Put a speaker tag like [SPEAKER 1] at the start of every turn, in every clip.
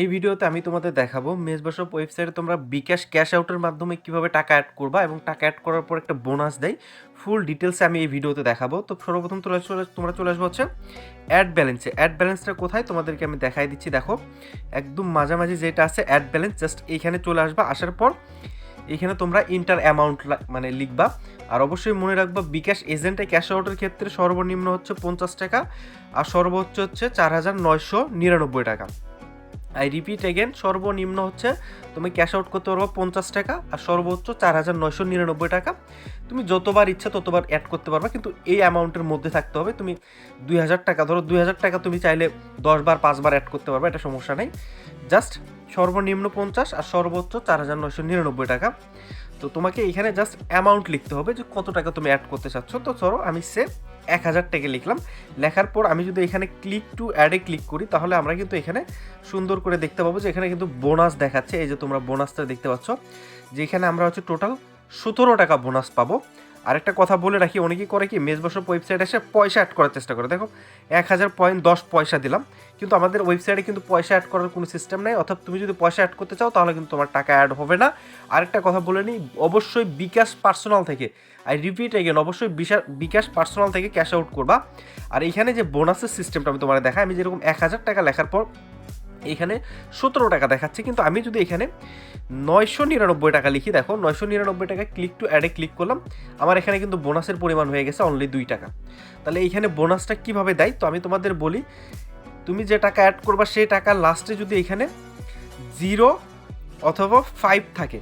[SPEAKER 1] এই ভিডিওতে আমি তোমাদের দেখাবো মেসবাশপ ওয়েবসাইটে তোমরা বিকাশ ক্যাশ আউটের মাধ্যমে কিভাবে টাকা অ্যাড করবা এবং টাকা অ্যাড করার পর একটা বোনাস দেয়। ফুল ডিটেলসে আমি এই ভিডিওতে দেখাবো। তো সর্বপ্রথম তোমরা চলে আসবো হচ্ছে অ্যাড ব্যালেন্সে। অ্যাড ব্যালেন্সটা কোথায় তোমাদেরকে আমি দেখাই দিচ্ছি। দেখো একদম মাঝামাঝি যেটা আছে অ্যাড ব্যালেন্স, জাস্ট এইখানে চলে আসবা। আসার পর এখানে তোমরা ইন্টার অ্যামাউন্ট মানে লিখবা। আর অবশ্যই মনে রাখবা বিকাশ এজেন্টে ক্যাশ আউটের ক্ষেত্রে সর্বনিম্ন হচ্ছে 50 টাকা আর সর্বোচ্চ হচ্ছে 4,999 টাকা। আই রিপিট এগেন, সর্বনিম্ন হচ্ছে তুমি ক্যাশ আউট করতে পারবো 50 টাকা আর সর্বোচ্চ 4,999 টাকা। তুমি যতবার ইচ্ছা ততবার অ্যাড করতে পারবা, কিন্তু এই অ্যামাউন্টের মধ্যে থাকতে হবে। তুমি 2,000 টাকা ধরো, 2,000 টাকা তুমি চাইলে 10 বার 5 বার অ্যাড করতে পারবা, এটা সমস্যা নেই। জাস্ট সর্বনিম্ন 50 আর সর্বোচ্চ 4,999 টাকা। তো তোমাকে এখানে জাস্ট অ্যামাউন্ট লিখতে হবে যে কত টাকা তুমি অ্যাড করতে চাচ্ছ। তো ধরো আমি 1,000 টাকা লিখলাম। লেখার পর আমি যদি এখানে ক্লিক টু অ্যাডে ক্লিক করি তাহলে আমরা কিন্তু এখানে সুন্দর করে দেখতে পাবো যে এখানে কিন্তু বোনাস দেখাচ্ছে। এই যে তোমরা বোনাসটা দেখতে পাচ্ছ যে এখানে আমরা হচ্ছে টোটাল 17 টাকা বোনাস পাবো। আরেকটা কথা বলে রাখি, অনেকেই করে কি মেসবাশপ ওয়েবসাইট এসে পয়সা অ্যাড করার চেষ্টা করে। দেখো 1,000 পয়েন্ট 10 পয়সা দিলাম, কিন্তু আমাদের ওয়েবসাইটে কিন্তু পয়সা অ্যাড করার কোনো সিস্টেম নেই। অর্থাৎ তুমি যদি পয়সা অ্যাড করতে চাও তাহলে কিন্তু তোমার টাকা অ্যাড হবে না। আরেকটা কথা বলে নিই, অবশ্যই বিকাশ পার্সোনাল থেকে, আই রিপিট এগেন, অবশ্যই বিকাশ পার্সোনাল থেকে ক্যাশ আউট করবা। আর এইখানে যে বোনাসের সিস্টেমটা আমি তোমার দেখাই, আমি যেরকম 1,000 টাকা লেখার পর এখানে 17 টাকা দেখাচ্ছে, কিন্তু আমি যদি এখানে 999 টাকা লিখি, দেখো 999 টাকা ক্লিক টু অ্যাডে ক্লিক করলাম, আমার এখানে কিন্তু বোনাসের পরিমাণ হয়ে গেছে অনলি 2 টাকা। তাহলে এইখানে বোনাসটা কীভাবে দেয় তো আমি তোমাদের বলি। তুমি যে টাকা অ্যাড করবা সেই টাকা লাস্টে যদি এখানে 0 অথবা 5 থাকে,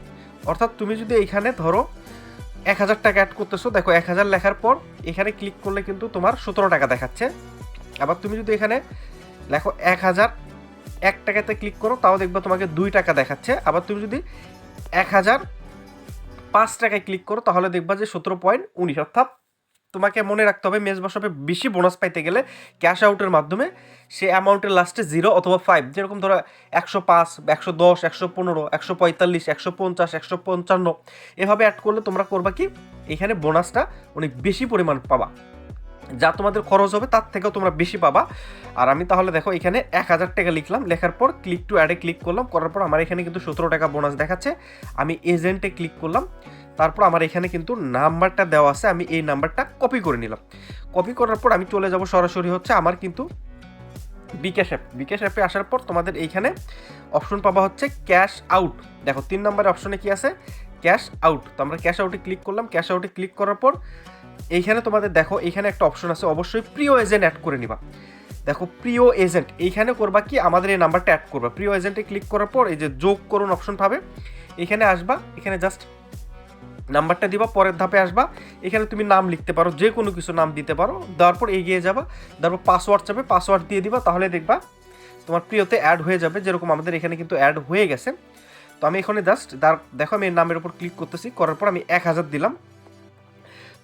[SPEAKER 1] অর্থাৎ তুমি যদি এইখানে ধরো 1,000 টাকা অ্যাড করতেছো, দেখো 1,000 লেখার পর এখানে ক্লিক করলে কিন্তু তোমার 17 টাকা দেখাচ্ছে। আবার তুমি যদি এখানে লেখো 1,001 টাকাতে ক্লিক করো তাও দেখবা তোমাকে 2 টাকা দেখাচ্ছে। আবার তুমি যদি 1,005 টাকায় ক্লিক করো তাহলে দেখবা যে 17.19। অর্থাৎ তোমাকে মনে রাখতে হবে মেসবাশপে বেশি বোনাস পাইতে গেলে ক্যাশ আউটের মাধ্যমে সে অ্যামাউন্টের লাস্টে 0 অথবা 5, যেরকম ধরো 105, 110, 115, 145, 150, 155 এভাবে অ্যাড করলে তোমরা করবা কি এখানে বোনাসটা অনেক বেশি পরিমাণ পাবা, যা তোমাদের খরচ হবে তার থেকেও তোমরা বেশি পাবা। আর আমি তাহলে দেখো এখানে 1,000 টাকা লিখলাম, লেখার পর ক্লিক টু অ্যাডে ক্লিক করলাম, করার পর আমার এখানে কিন্তু 17 টাকা বোনাস দেখাচ্ছে। আমি এজেন্টে ক্লিক করলাম, তারপর আমার এখানে কিন্তু নাম্বারটা দেওয়া আছে, আমি এই নাম্বারটা কপি করে নিলাম। কপি করার পর আমি চলে যাব সরাসরি হচ্ছে আমার কিন্তু বিকাশ অ্যাপে আসার পর তোমাদের এইখানে অপশন পাবা হচ্ছে ক্যাশ আউট। দেখো 3 নম্বরের অপশনে কি আছে, ক্যাশ আউট। তো আমরা ক্যাশ আউটে ক্লিক করলাম। ক্যাশ আউটে ক্লিক করার পর এইখানে তোমাদের দেখো এইখানে একটা অপশন আছে, অবশ্যই প্রিয় এজেন্ট অ্যাড করে নিবা। দেখো প্রিয় এজেন্ট এইখানে করবা কি আমাদের এই নাম্বারটা অ্যাড করবা। প্রিয় এজেন্টে ক্লিক করার পর এই যে যোগ করুন অপশন পাবে, এখানে আসবা, এখানে জাস্ট নাম্বারটা দিবা, পরের ধাপে আসবা, এখানে তুমি নাম লিখতে পারো, যে কোনো কিছু নাম দিতে পারো, দেওয়ার পর এগিয়ে যাবা, তারপর পাসওয়ার্ড চাবে, পাসওয়ার্ড দিয়ে দিবা, তাহলে দেখবা তোমার প্রিয়তে অ্যাড হয়ে যাবে, যেরকম আমাদের এখানে কিন্তু অ্যাড হয়ে গেছে। তো আমি এখানে জাস্ট দেখো আমি এর নামের উপর ক্লিক করতেছি, করার পর আমি 1,000 দিলাম।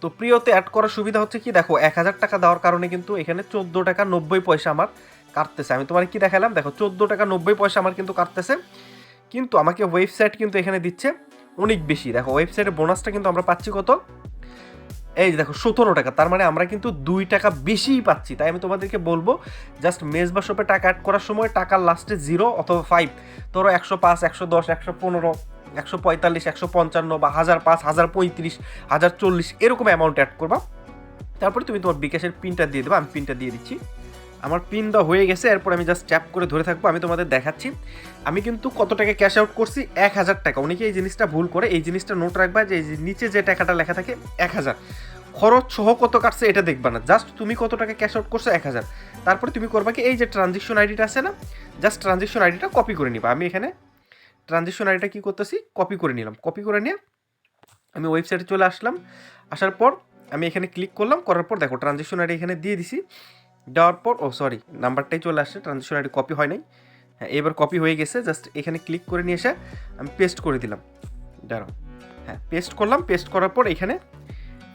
[SPEAKER 1] তো প্রিয়তে অ্যাড করার সুবিধা হচ্ছে কি, দেখো 1,000 টাকা দেওয়ার কারণে কিন্তু এখানে 14 টাকা 90 পয়সা আমার কাটতেছে। আমি তোমার কি দেখালাম, দেখো 14 টাকা 90 পয়সা আমার কিন্তু কাটতেছে, কিন্তু আমাকে ওয়েবসাইট কিন্তু এখানে দিচ্ছে অনেক বেশি। দেখো ওয়েবসাইটের বোনাসটা কিন্তু আমরা পাচ্ছি কত, এই দেখো 17 টাকা, তার মানে আমরা কিন্তু 2 টাকা বেশিই পাচ্ছি। তাই আমি তোমাদেরকে বলবো জাস্ট মেসবাশপে টাকা অ্যাড করার সময় টাকার লাস্টে 0 অথবা 5, ধরো 105, 110, 115, 145, 155 বা 1,005, 1,035, 1,040 এরকম অ্যামাউন্ট অ্যাড করবা। তারপরে তুমি তোমার বিকাশের পিনটা দিয়ে দেবো। আমি পিনটা দিয়ে দিচ্ছি, আমার পিন দেওয়া হয়ে গেছে। এরপর আমি জাস্ট ট্যাপ করে ধরে থাকবো, আমি তোমাদের দেখাচ্ছি আমি কিন্তু কত টাকা ক্যাশ আউট করছি, 1,000 টাকা। অনেকে এই জিনিসটা ভুল করে, এই জিনিসটা নোট রাখবা যে নিচে যে টাকাটা লেখা থাকে 1,000, খরচ সহ কত কাটছে এটা দেখবা না, জাস্ট তুমি কত টাকা ক্যাশ আউট করছো 1,000। তারপরে তুমি করবা কি এই যে ট্রানজেকশন আইডিটা আছে না, জাস্ট ট্রানজেকশন আইডিটা কপি করে নিবা। আমি এখানে ট্রানজেকশন আইডিটা কী করতেছি, কপি করে নিলাম। কপি করে নিয়ে আমি ওয়েবসাইটে চলে আসলাম। আসার পর আমি এখানে ক্লিক করলাম, করার পর দেখো ট্রানজেকশন আইডি এখানে দিয়ে দিছি। দেওয়ার পর সরি নাম্বারটাই চলে আসছে, ট্রানজেকশন আইডি কপি হয় নাই। হ্যাঁ এবার কপি হয়ে গেছে, জাস্ট এখানে ক্লিক করে নিয়ে এসে আমি পেস্ট করে দিলাম। দাঁড়াও, হ্যাঁ পেস্ট করলাম। পেস্ট করার পর এখানে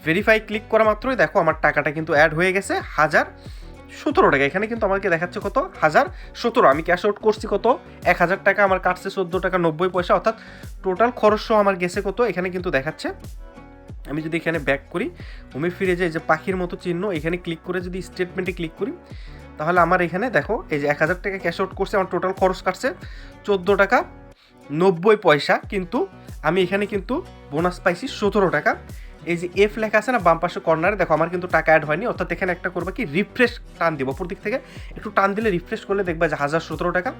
[SPEAKER 1] ভেরিফাই ক্লিক করা মাত্রই দেখো আমার টাকাটা কিন্তু অ্যাড হয়ে গেছে 1,017 টাকা। এখানে কিন্তু আমাকে দেখাচ্ছে কত, 1,017। আমি ক্যাশ আউট করছি কত, 1,000 টাকা, আমার কাটছে 14 টাকা 90 পয়সা, অর্থাৎ টোটাল খরচ সহ আমার গেছে কত এখানে কিন্তু দেখাচ্ছে। আমি যদি এখানে ব্যাক করি, হোমে ফিরে যাই, যে পাখির মতো চিহ্ন এখানে ক্লিক করে যদি স্টেটমেন্টে ক্লিক করি, তাহলে আমার এখানে দেখো এই যে 1000 টাকা ক্যাশ আউট করছে, আমার টোটাল খরচ কাটছে 14 টাকা 90 পয়সা, কিন্তু আমি এখানে কিন্তু বোনাস পাইছি 17 টাকা। এই যে এফ লেখা আছে না বাম পাশে কর্নারে, দেখো আমার কিন্তু টাকা অ্যাড হয়নি, অর্থাৎ এখানে একটা করবা কি রিফ্রেশ টান দিব, উপর দিক থেকে একটু টান দিলে রিফ্রেশ করলে দেখবা যে 1017 টাকা।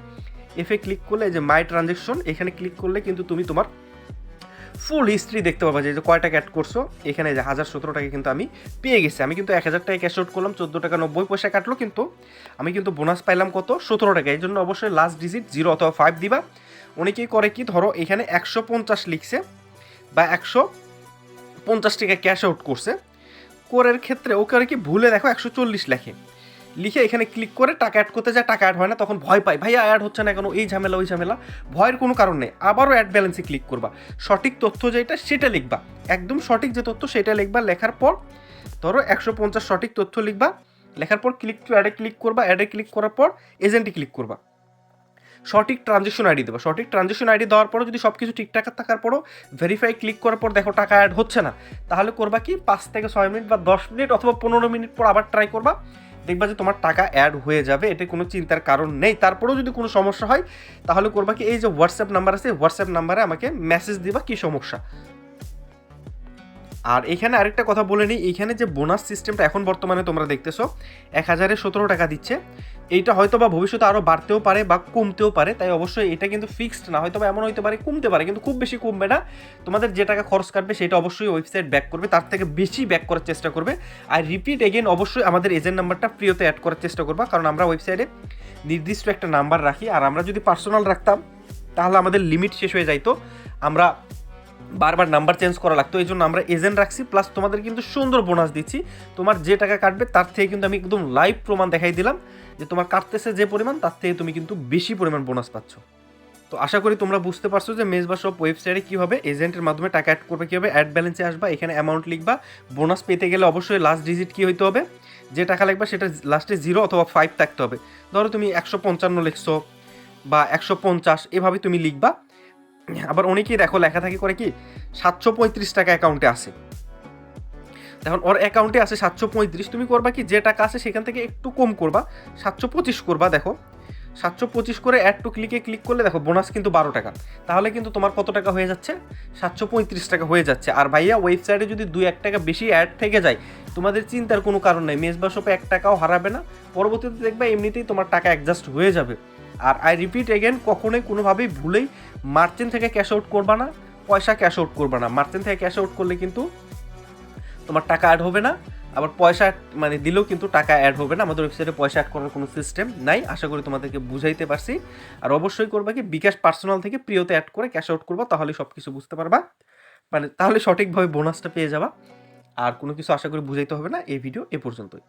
[SPEAKER 1] এফে ক্লিক করলে এই যে মাই ট্রানজ্যাকশন, এখানে ক্লিক করলে কিন্তু তুমি তোমার ফুল হিস্ট্রি দেখতে পাবা যে কয় টাকা অ্যাড করছো। এখানে যে 1017 টাকা কিন্তু আমি পেয়ে গেছি। আমি কিন্তু 1000 টাকা ক্যাশ আউট করলাম, 14 টাকা 90 পয়সা কাটলো, কিন্তু আমি কিন্তু বোনাস পাইলাম কত 17 টাকা। এই জন্য অবশ্যই লাস্ট ডিজিট 0 অথবা 5 দিবা। অনেকেই করে কি, ধরো এখানে 150 লিখছে বা 150 টাকা ক্যাশ আউট করছে, করের ক্ষেত্রে ও করে কি ভুলে দেখো 140 লেখে, লিখে এখানে ক্লিক করে টাকা অ্যাড করতে যায়, টাকা অ্যাড হয় না, তখন ভয় পাই ভাইয়া অ্যাড হচ্ছে না কেন, এই ঝামেলা ওই ঝামেলা। ভয়ের কোনো কারণ নেই, আবারও অ্যাড ব্যালেন্সে ক্লিক করবা, সঠিক তথ্য যেটা সেটা লিখবা, একদম সঠিক যে তথ্য সেটা লিখবা। লেখার পর ধরো 150 সঠিক তথ্য লিখবা, লেখার পর ক্লিক টু অ্যাডে ক্লিক করবা, অ্যাডে ক্লিক করার পর এজেন্টে ক্লিক করবা, সঠিক ট্রানজেকশন আইডি দেবো। সঠিক ট্রানজেকশন আইডি দেওয়ার পরও যদি সব কিছু ঠিকঠাক থাকার পরও ভেরিফাই ক্লিক করার পর দেখো টাকা অ্যাড হচ্ছে না, তাহলে করবা কি 5 থেকে 6 মিনিট বা 10 মিনিট অথবা 15 মিনিট পর আবার ট্রাই করবা, দেখবা যে তোমার টাকা অ্যাড হয়ে যাবে, এতে কোনো চিন্তার কারণ নেই। তারপরেও যদি কোনো সমস্যা হয় তাহলে করবা কি, এই যে হোয়াটসঅ্যাপ নাম্বার আছে, হোয়াটসঅ্যাপ নাম্বারে আমাকে মেসেজ দিবা কি সমস্যা। আর এখানে আরেকটা কথা বলে নিই, এইখানে যে বোনাস সিস্টেমটা এখন বর্তমানে তোমরা দেখতেছো 1017 টাকা দিচ্ছে, এইটা হয়তো বা ভবিষ্যতে আরও বাড়তেও পারে বা কমতেও পারে, তাই অবশ্যই এটা কিন্তু ফিক্সড না, হয়তো বা এমন হতে পারে কমতে পারে, কিন্তু খুব বেশি কমবে না। তোমাদের যে টাকা খরচ কাটবে সেটা অবশ্যই ওয়েবসাইট ব্যাক করবে, তার থেকে বেশি ব্যাক করার চেষ্টা করবে। আর রিপিট এগেন অবশ্যই আমাদের এজেন্ট নাম্বারটা প্রিয়তে অ্যাড করার চেষ্টা করবা, কারণ আমরা ওয়েবসাইটে নির্দিষ্ট একটা নাম্বার রাখি, আর আমরা যদি পার্সোনাল রাখতাম তাহলে আমাদের লিমিট শেষ হয়ে যাইতো, আমরা বারবার নাম্বার চেঞ্জ করা লাগতো। এই জন্য আমরা এজেন্ট রাখছি, প্লাস তোমাদের কিন্তু সুন্দর বোনাস দিচ্ছি। তোমার যে টাকা কাটবে তার থেকে কিন্তু আমি একদম লাইভ প্রমাণ দেখাই দিলাম যে তোমার কাটতেছে যে পরিমাণ তার থেকে তুমি কিন্তু বেশি পরিমাণ বোনাস পাচ্ছ। তো আশা করি তোমরা বুঝতে পারছো যে মেজবা শপ ওয়েবসাইটে কীভাবে এজেন্টের মাধ্যমে টাকা অ্যাড করবে, কীভাবে অ্যাড ব্যালেন্সে আসবা, এখানে অ্যামাউন্ট লিখবা। বোনাস পেতে গেলে অবশ্যই লাস্ট ডিজিট কী হইতে হবে, যে টাকা লাগবে সেটা লাস্টে 0 অথবা 5 থাকতে হবে। ধরো তুমি 155 লিখছো বা 150, এভাবে তুমি লিখবা। আবার অনেকেই দেখো লেখা থাকে করে কি 735 টাকা অ্যাকাউন্টে আসে, এখন ওর অ্যাকাউন্টে আছে 735, তুমি করবা কি যে টাকা আছে সেখান থেকে একটু কম করবা, 725 করবা। দেখো 725 করে অ্যাড টু ক্লিকে ক্লিক করলে দেখো বোনাস কিন্তু 12 টাকা, তাহলে কিন্তু তোমার কত টাকা হয়ে যাচ্ছে 735 টাকা হয়ে যাচ্ছে। আর ভাইয়া ওয়েবসাইটে যদি 2-1 টাকা বেশি অ্যাড থেকে যায় তোমাদের চিন্তার কোনো কারণ নেই, মেজবা শপে 1 টাকাও হারাবে না, পরবর্তীতে দেখবে এমনিতেই তোমার টাকা অ্যাডজাস্ট হয়ে যাবে। আর আই রিপিট এগেন, কখনোই কোনোভাবেই ভুলেই মার্চেন্ট থেকে ক্যাশ আউট করবা না, পয়সা ক্যাশ আউট করবা না। মার্চেন্ট থেকে ক্যাশ আউট করলে কিন্তু তোমার টাকা অ্যাড হবে না, আবার পয়সা মানে দিলেও কিন্তু টাকা অ্যাড হবে না। আমাদের ওয়েবসাইটে পয়সা অ্যাড করার কোনো সিস্টেম নাই, আশা করি তোমাদেরকে বুঝাইতে পারছি। আর অবশ্যই করবা কি বিকাশ পার্সোনাল থেকে প্রিয়তে অ্যাড করে ক্যাশ আউট করবা, তাহলে সব কিছু বুঝতে পারবা, মানে তাহলে সঠিকভাবে বোনাসটা পেয়ে যাবা। আর কোনো কিছু আশা করি বুঝাইতে হবে না। এই ভিডিও এ পর্যন্তই।